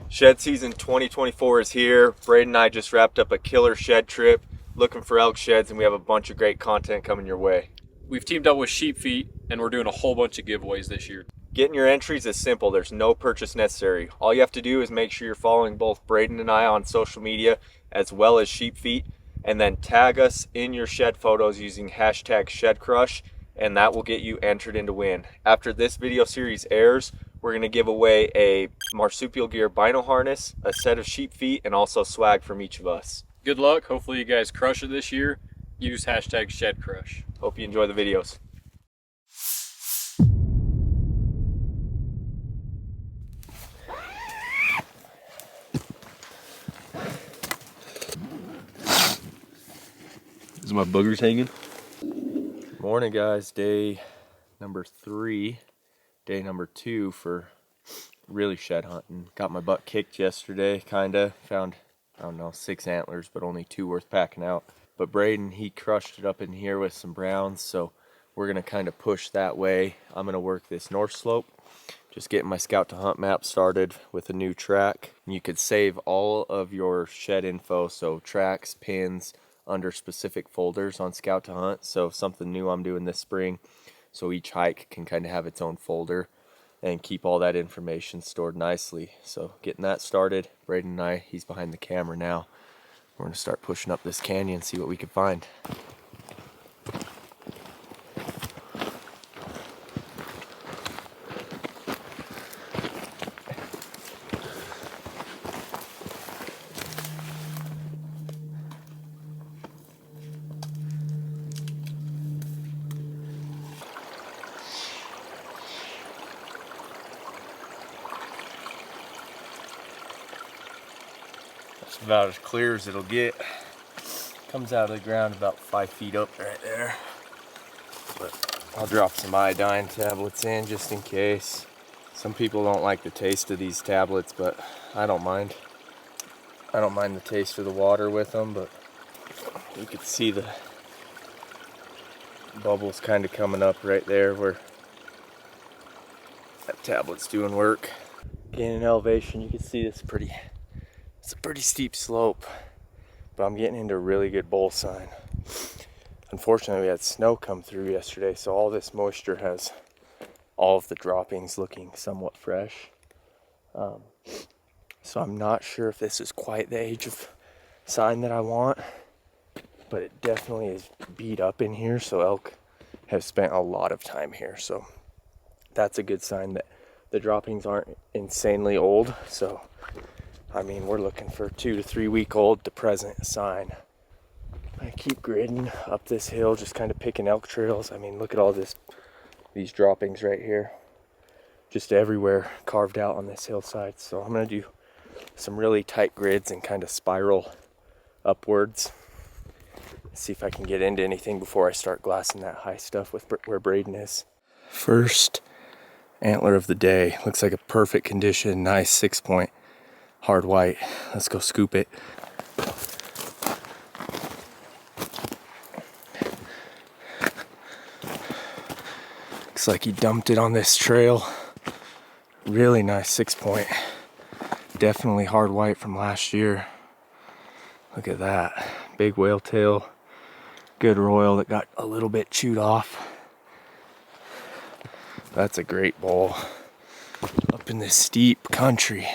Shed season 2024 is here. Braden and I just wrapped up a killer shed trip looking for elk sheds, and we have a bunch of great content coming your way. We've teamed up with Sheep Feet, and we're doing a whole bunch of giveaways this year. Getting your entries is simple. There's no purchase necessary. All you have to do is make sure you're following both Braden and I on social media as well as Sheep Feet, and then tag us in your shed photos using hashtag ShedCrush, and that will get you entered in to win. After this video series airs, we're going to give away a marsupial gear bino harness, a set of Sheep Feet, and also swag from each of us. Good luck. Hopefully you guys crush it this year. Use hashtag ShedCrush. Hope you enjoy the videos. Is my boogers hanging? Morning, guys. Day number 3, day number 2 for really shed hunting. Got my butt kicked yesterday, kinda. Found, I don't know, 6 antlers, but only 2 worth packing out. But Braden, he crushed it up in here with some browns, so we're gonna kind of push that way. I'm gonna work this north slope. Just getting my Scout to Hunt map started with a new track. You could save all of your shed info, so tracks, pins, under specific folders on Scout to Hunt. So something new I'm doing this spring, so each hike can kind of have its own folder and keep all that information stored nicely. So getting that started. Braden and I, he's behind the camera now. We're gonna start pushing up this canyon, see what we can find. It's about as clear as it'll get. Comes out of the ground about 5 feet up right there. But I'll drop some iodine tablets in just in case. Some people don't like the taste of these tablets, but I don't mind. I don't mind the taste of the water with them, but you can see the bubbles kind of coming up right there where that tablet's doing work. Gaining elevation, you can see it's a pretty steep slope, but I'm getting into a really good bowl sign. Unfortunately, we had snow come through yesterday, so all this moisture has all of the droppings looking somewhat fresh. So I'm not sure if this is quite the age of sign that I want, but it definitely is beat up in here, so elk have spent a lot of time here. So that's a good sign that the droppings aren't insanely old. So I mean, we're looking for 2 to 3 week old to present sign. I keep gridding up this hill, just kind of picking elk trails. I mean, look at all these droppings right here. Just everywhere carved out on this hillside. So I'm gonna do some really tight grids and kind of spiral upwards. See if I can get into anything before I start glassing that high stuff with where Braden is. First antler of the day. Looks like a perfect condition, nice 6-point. Hard white. Let's go scoop it. Looks like he dumped it on this trail. Really nice 6-point. Definitely hard white from last year. Look at that. Big whale tail. Good royal that got a little bit chewed off. That's a great bull. Up in this steep country.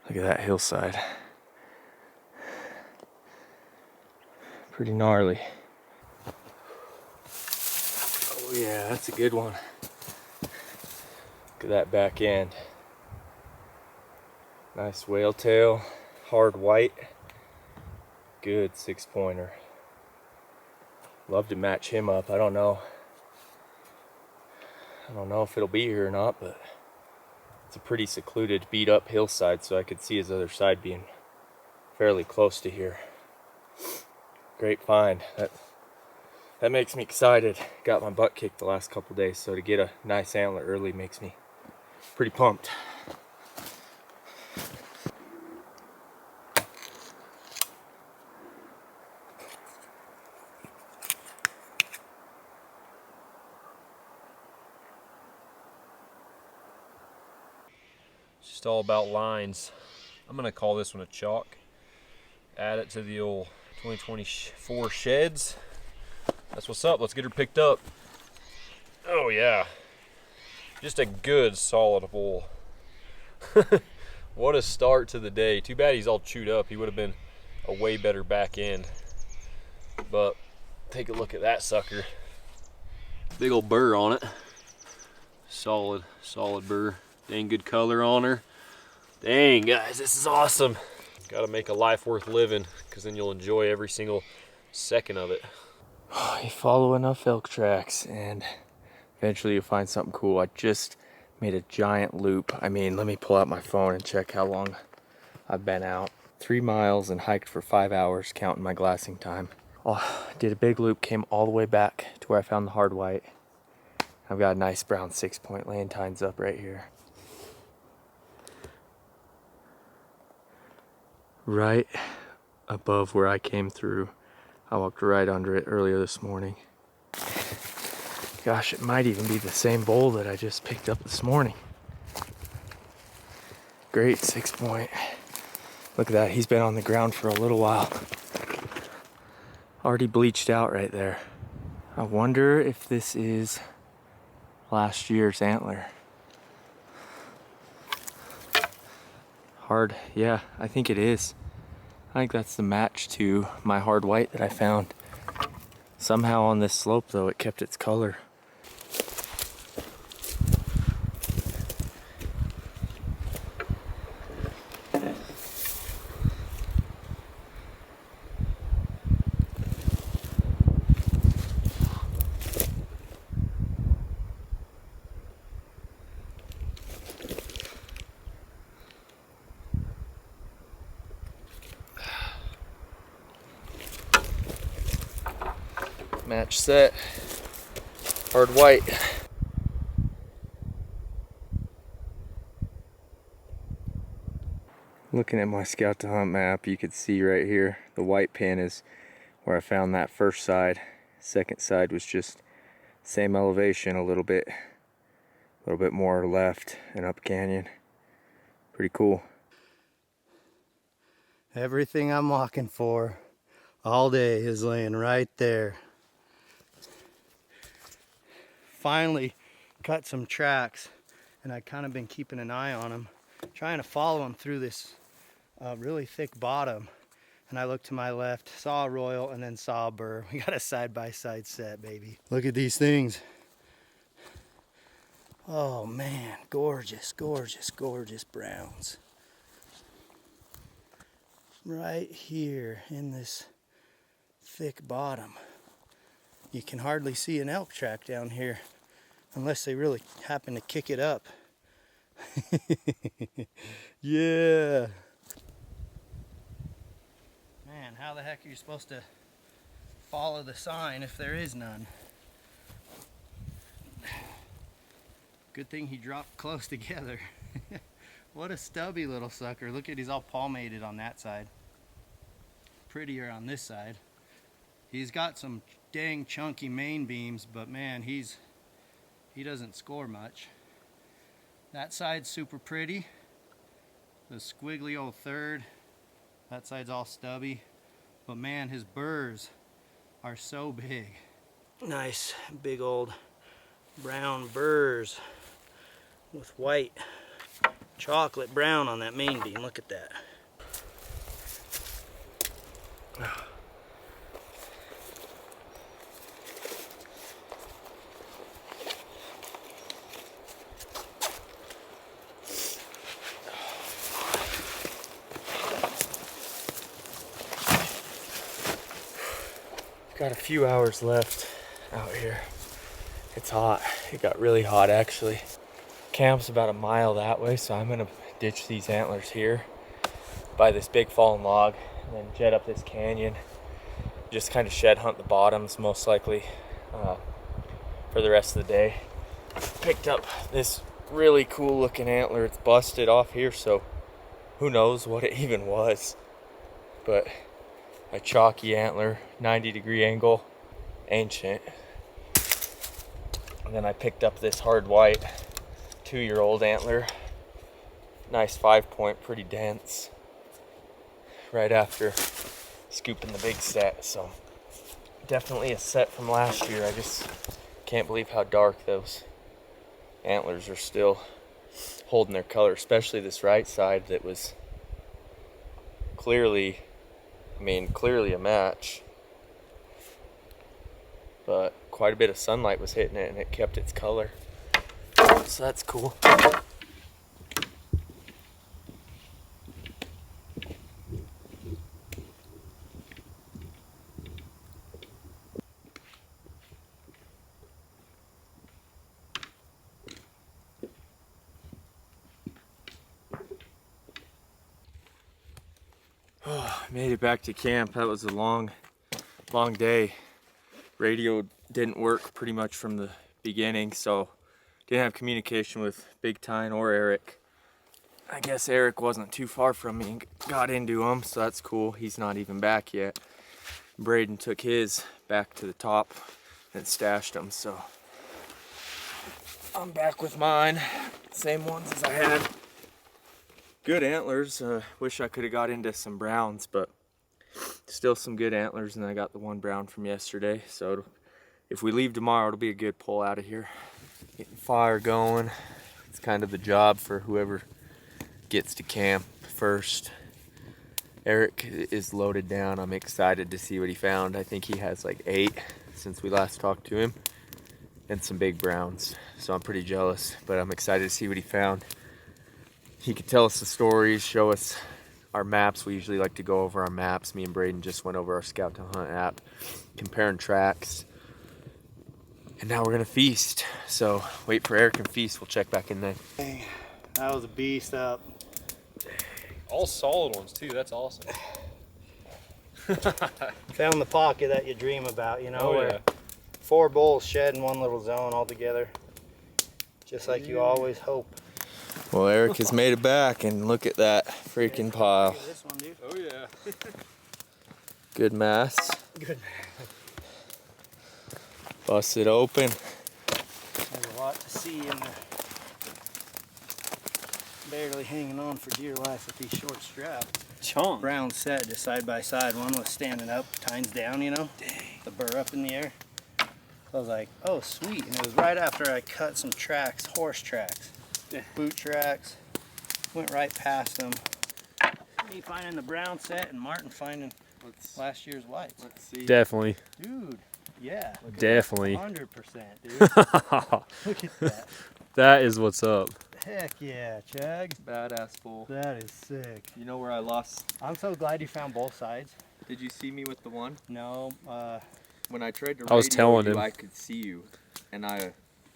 Look at that hillside. Pretty gnarly. Oh yeah, that's a good one. Look at that back end. Nice whale tail, hard white. Good 6-pointer. Love to match him up. I don't know if it'll be here or not, but it's a pretty secluded, beat up hillside, so I could see his other side being fairly close to here. Great find. That makes me excited. Got my butt kicked the last couple days, so to get a nice antler early makes me pretty pumped. It's just all about lines. I'm gonna call this one a chalk. Add it to the old 2024 sheds. That's what's up. Let's get her picked up. Oh yeah, just a good solid bull. What a start to the day. Too bad he's all chewed up. He would have been a way better back end. But take a look at that sucker. Big old burr on it. Solid burr. Dang good color on her. Dang guys, this is awesome. Gotta make a life worth living, because then you'll enjoy every single second of it. You follow enough elk tracks and eventually you'll find something cool. I just made a giant loop. I mean, let me pull out my phone and check how long I've been out. 3 miles and hiked for 5 hours, counting my glassing time. Oh, did a big loop, came all the way back to where I found the hard white. I've got a nice brown 6-point laying tines up right here. Right above where I came through. I walked right under it earlier this morning. Gosh, it might even be the same bull that I just picked up this morning. Great 6-point. Look at that, he's been on the ground for a little while. Already bleached out right there. I wonder if this is last year's antler. Hard, yeah, I think it is. I think that's the match to my hard white that I found. Somehow on this slope though, it kept its color. Match set, hard white. Looking at my Scout to Hunt map, you could see right here, the white pin is where I found that first side. Second side was just same elevation, a little bit more left and up canyon. Pretty cool. Everything I'm walking for all day is laying right there. Finally cut some tracks, and I've kind of been keeping an eye on them, trying to follow them through this really thick bottom. And I looked to my left, saw a royal, and then saw a burr. We got a side-by-side set, baby. Look at these things. Oh man, gorgeous, gorgeous, gorgeous browns. Right here in this thick bottom. You can hardly see an elk track down here unless they really happen to kick it up. Yeah. Man, how the heck are you supposed to follow the sign if there is none? Good thing he dropped close together. What a stubby little sucker. Look at, he's all palmated on that side. Prettier on this side. He's got some dang chunky main beams, but man, he doesn't score much. That side's super pretty. The squiggly old third. That side's all stubby. But man, his burrs are so big. Nice big old brown burrs with white chocolate brown on that main beam. Look at that. Got a few hours left out here. It's hot. It got really hot actually. Camp's about a mile that way, so I'm gonna ditch these antlers here by this big fallen log and then jet up this canyon. Just kind of shed hunt the bottoms most likely for the rest of the day. Picked up this really cool looking antler. It's busted off here, so who knows what it even was. But a chalky antler, 90-degree angle, ancient. And then I picked up this hard white 2-year-old antler. Nice 5-point, pretty dense. Right after scooping the big set, so definitely a set from last year. I just can't believe how dark those antlers are still holding their color, especially this right side that was clearly a match, but quite a bit of sunlight was hitting it and it kept its color, so that's cool. Made it back to camp. That was a long day. Radio didn't work pretty much from the beginning, so didn't have communication with Big Tine or Eric. I guess Eric wasn't too far from me and got into him, so that's cool. He's not even back yet. Braden took his back to the top and stashed them, so I'm back with mine. Same ones as I had. Good antlers. Wish I could have got into some browns, but still some good antlers, and I got the one brown from yesterday, so if we leave tomorrow, it'll be a good pull out of here. Getting fire going. It's kind of the job for whoever gets to camp first. Eric is loaded down. I'm excited to see what he found. I think he has like 8 since we last talked to him, and some big browns, so I'm pretty jealous, but I'm excited to see what he found. He could tell us the stories, show us our maps. We usually like to go over our maps. Me and Braden just went over our Scout to Hunt app, comparing tracks. And now we're gonna feast. So wait for Eric and feast. We'll check back in then. Dang, that was a beast up. All solid ones too, that's awesome. Found the pocket that you dream about, you know, Oh, where yeah. 4 bulls shed in one little zone all together. Just like you always hope. Well, Eric has made it back, and look at that freaking pile. Look at this one, dude. Oh yeah. Good mass. Good. Bust it open. There's a lot to see in there. Barely hanging on for dear life with these short straps. Chunk. Brown set just side by side. One was standing up, tines down, you know. Dang. The burr up in the air. So I was like, oh sweet. And it was right after I cut some tracks, horse tracks. Boot tracks. Went right past them. Me finding the brown set and Martin finding last year's whites. Let's see. Definitely. Dude, yeah. Definitely. 100%, dude. Look at that. That is what's up. Heck yeah, Chug. Badass bull. That is sick. You know where I lost? I'm so glad you found both sides. Did you see me with the one? No, When I tried to I was radio telling you, him. I could see you, and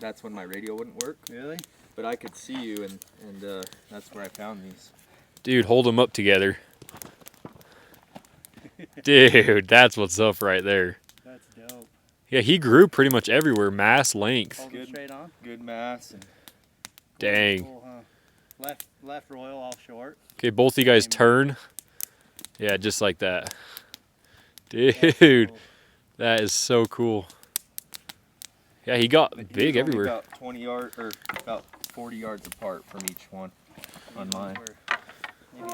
that's when my radio wouldn't work. really? But I could see you, and that's where I found these. Dude, hold them up together. Dude, that's what's up right there. That's dope. Yeah, he grew pretty much everywhere, mass, length. Hold it straight on. Good mass. And Dang. Cool, huh? Left royal, all short. Okay, both of you guys turn. Yeah, just like that. That's Dude, cool. that is so cool. Yeah, he got But he big was only everywhere. About 20 yards or about 40 yards apart from each one on mine. Maybe